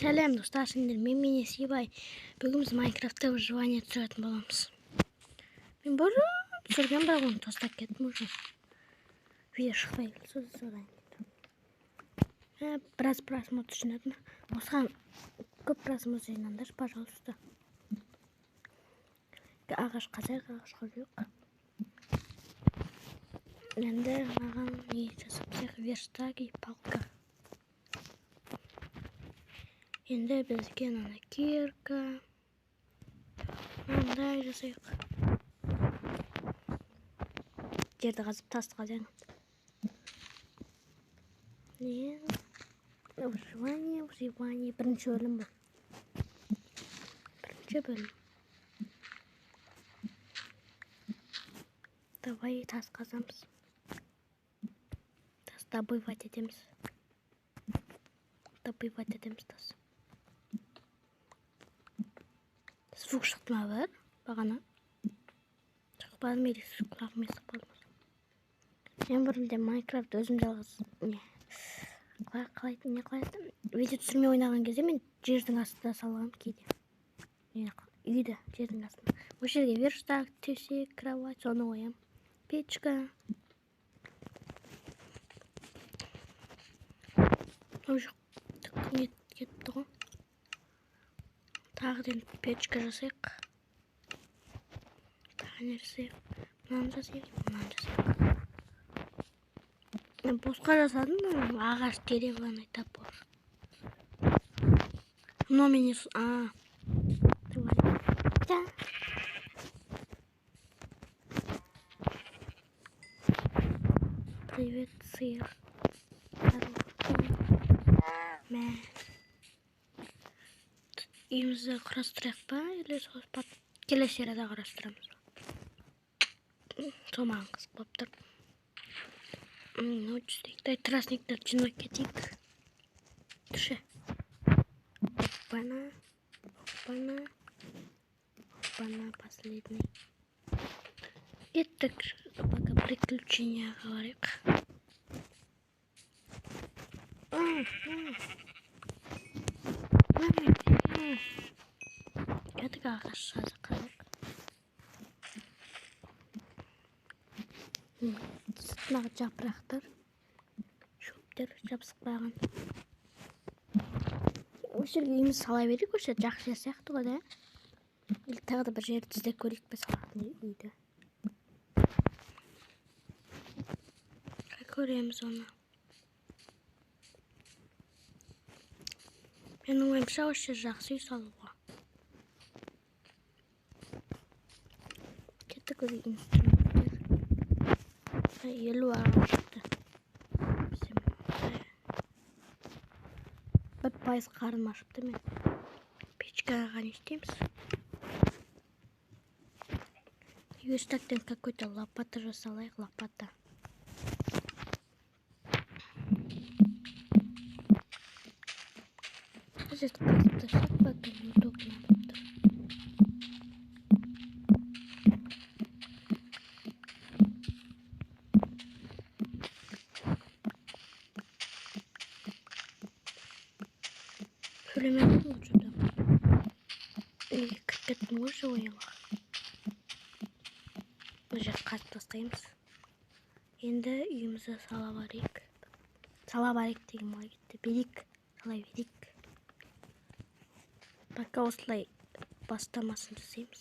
Сәлем достар, мен Міне Сибай. Бүгін біз Майнкрафтта выживание түсіретін боламыз. Мен бұрын түсірген, бірақ оны тастап кеттім уже. Видео шықпай содан кетті. Біраз просмотр жинадым. Осыған көп просмотр жинаңдар, пожалуйста. Ағаш қазақ, ағашқа жоқ. Енді маған не жасапсақ, верстак и палка. Енді бізге ана кирка. Мындай жасайық. Жерді қазып тасты қазайын. Выживание. Бірінші бөлім бұл. Бірінші бөлім. Давай тас қазамыз. Тас добывать етеміз. Тас. Звук шықты ма бар? Бағана. Шықпады ма, құлағым естіп қалды ма? Мен бұрында Майнкрафт өзім жалғыз не қалайтын. Видео түсірмей ойнаған кезде мен жердің астында салғам кейде. Үйді жердің астында. Осы жерге верстак, төсек, кровать, соны қоям. Печка. Ол жоқ. Түк кетті ғой. Тағы печка жасайық. Тағы не жасайық? Мынаны жасайық. Босқа жасадым, ағаш деревянный топор. Но мен Привет, сыр. Үйімізді құрастырайық па, или келесі серияда құрастырамыз. Сол маған қызық болып тұр. Дай тростниктер жинап кетейік. Түші. Опана, последний. Кеттік, пока приключения говорик. Кеттік ағаш жазықайық. Сыртынағы жапырақтар, шөптер жабысқпаған. Осы жерге үйіміз сала берейік, осы жақсы сияқты ғой да. Тағы да бір жерді іздеп көрейік пе салатын үйді. Көреміз оны. Менің ойымша осы жер жақсы үй салуға. Кеттік өзі инструменттер. 50 ағаш шықты. 1% қарым ашыпты мен. Печкаға не істейміз? Верстактен какой-то лопата жасалайық, лопата. Здесь просто шаг потом удобно будет. Сөйлемедім ғой что-то. Кіркеттім ғой жойылға. Бұл жер қазып тастаймыз. Енді үйімізді сала барайық. Сала барайық деген маған кетті. Сала берейік. Пока осылай бастамасын жасаймыз.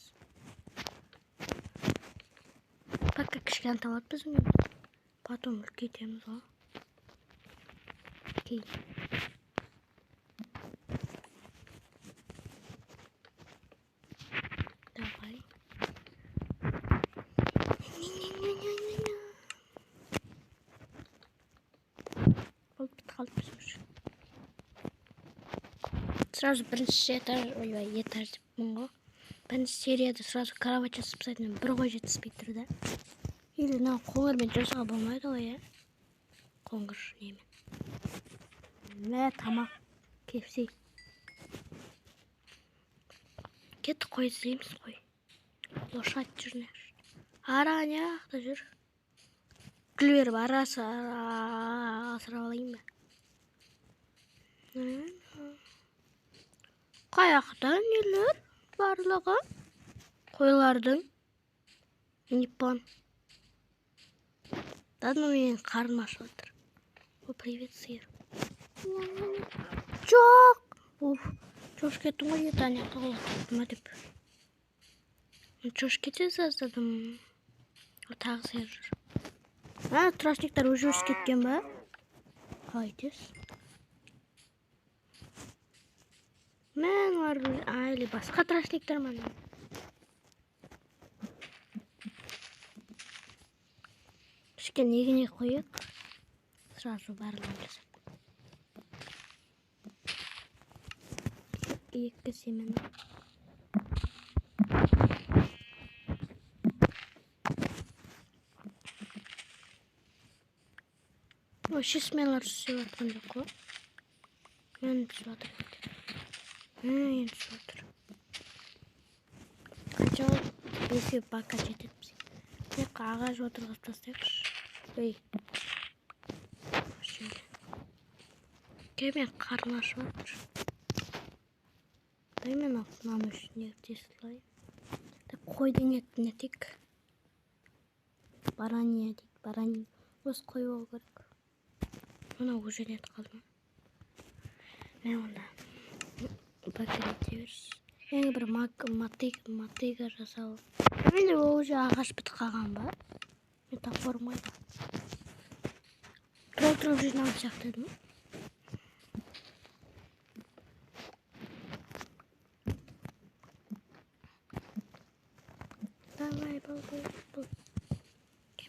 Пока кішкене талады біздің үйіміз. Потом үлкейтеміз ғой. Кейін. Давай. Болып бітті қалды біздің үшін. Сразу бірінші этаж деппін ғой. Бірінші серияда сразу кровать жасып тастайтын, бір ғой жетіспей тұр да. Или қоңырмен жасауға болмайды ғой, иә? Қоңыр немен. Тамақ кепсей. Кетті қой іздейміз қой. Лошадь жүріне. Ара не ақта жүр. Гүл беріп асырап алайын ба? Қаяқта нелер барлығы? Қойлардың. Ниппон. Ладно, менің қарным ашып отыр. О, привет, сиыр. Жоқ! Жош кеттім ғой, етане қағылатып ма деп. Жош кете жаздадым. О, тағы сиыр жүр. Трашниктар уже өсіп кеткен ба? Қайтес. Мен var или басқа трашниктар ма? Кішкене егіне қойық. Сразу барлығын жасап. Екі семена. Вообще семелар түсіп жатқан жоқ қой. Мен түсіп жатыр. Енді түсіп жатыр. Қанша ол? Бесе бака жетеді бізге. Мен ағаш отырғызып тастайықшы. Ей. Мен қарны ашып жатыр. Дай мен мынаның үстіне тесілайын. Қойдың етін етейік. Барания дейді. Барания. Осы қой болу керек. Мына уже нет қалды ма? Мен онда бакерете беріс. Енді бір мотыга жасау. Менде уже ағаш бітіп қалған ба? Мен таппырмайды. Тұрып жинауын сияқтадым. Давай, бұл.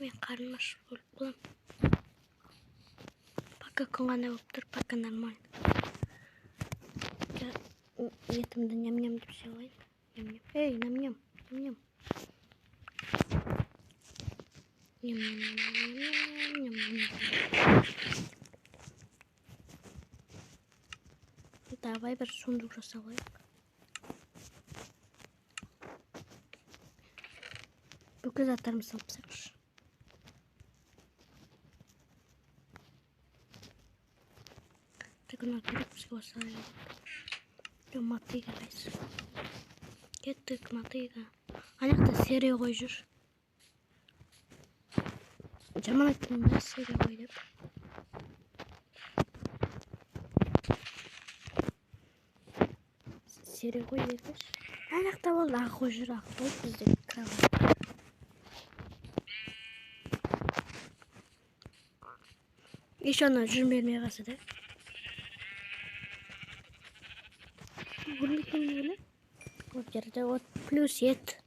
Мен қарным ашып өліп болам. Пока күн ғана болып тұр, пока нормально. Етімді ням-ням деп сыйлайын. Ням-ням. Ей, ням-ням. Ням-ням. Ням-ням. Давай бір сундук жасалайық. Бүкіл заттарымыз салып тастайықшы. Тігін керек бізге осылай. Мотыга қайсы. Кеттік мотыга. Анақта серия қой жүр. Жаман айттым ба серия қой деп. Серия қой дегіш. Анақта болды ақ қой жүр, ақ қой бізде кровать. Еще ана жүрмермей қалса да. Көрмейтін өлі. Вот жерде вот плюс ет.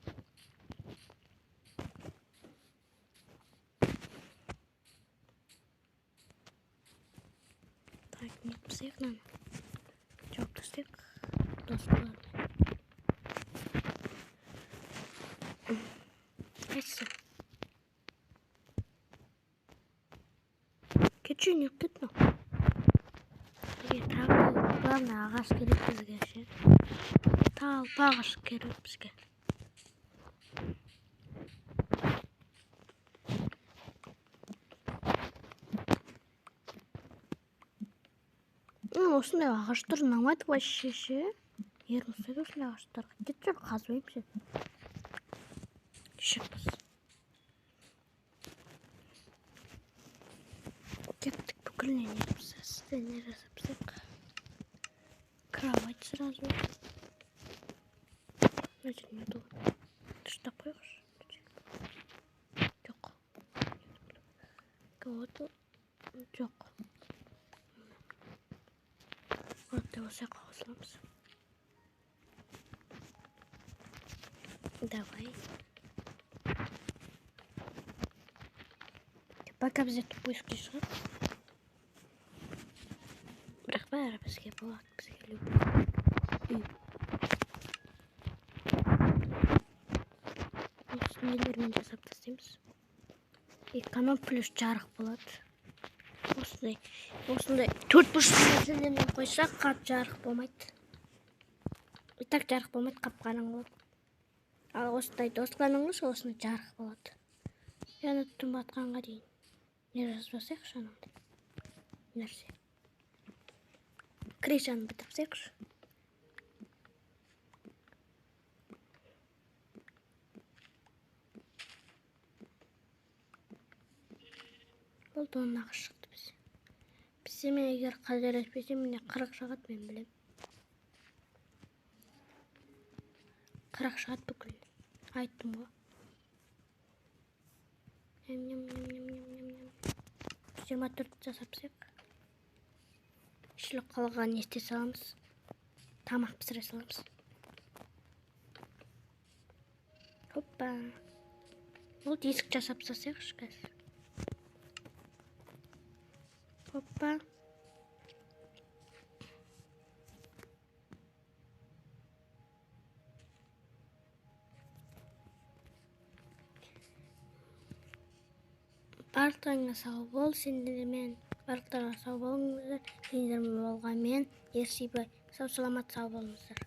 Так, не псих надо. Жоқ, псих. Досталар. Қайсы? Кетші, не кетті? Главное, ағаш керек бізге ше. Талпа ағаш керек бізге. Осындай ағаштар ұнамайды вообще ше. Ермістегі осындай ағаштарға. Кетші, қазбайым ше. Шықпыз. Кеттік бүкіліне неріпсіз. Не жасапсақ. Кровать сразу. Значит, не думаю. Ты что поешь? Жоқ. Кого-то? Жоқ. Вот его всякого сломался. Давай. Пока взять тупой скишок. Бірақ бәрі бізге болады, бізге любой. Нелермен жасап тастаймыз. Эконом плюс жарық болады. Осындай төрт бұрышты нәрселермен қойсақ, қат жарық болмайды. И так жарық болмайды, қап-қараңғы болады. Ал осындай достықланыңыз, осындай жарық болады. Яны түн батқанға дейін. Не жазбасайықшы анандай нәрсе. Кришаны бітірсекші. Болды 10 ақша шықты бізде. Бізде мен егер қателеспесем міне 40 шығады, мен білем. 40 шығады бүкіл. Айттым ғой. 24 жасапсақ. Ішілік қалған не істей саламыз? Тамақ пісіре саламыз. Hoppa. Ол диск жасап салсайықшы қазір. Hoppa. Барлықтарыңа сау бол, сендермен барлықтарыңа сау болыңыздар. Сендермен болған мен Ерсейбай. Сау саламат сау болыңыздар.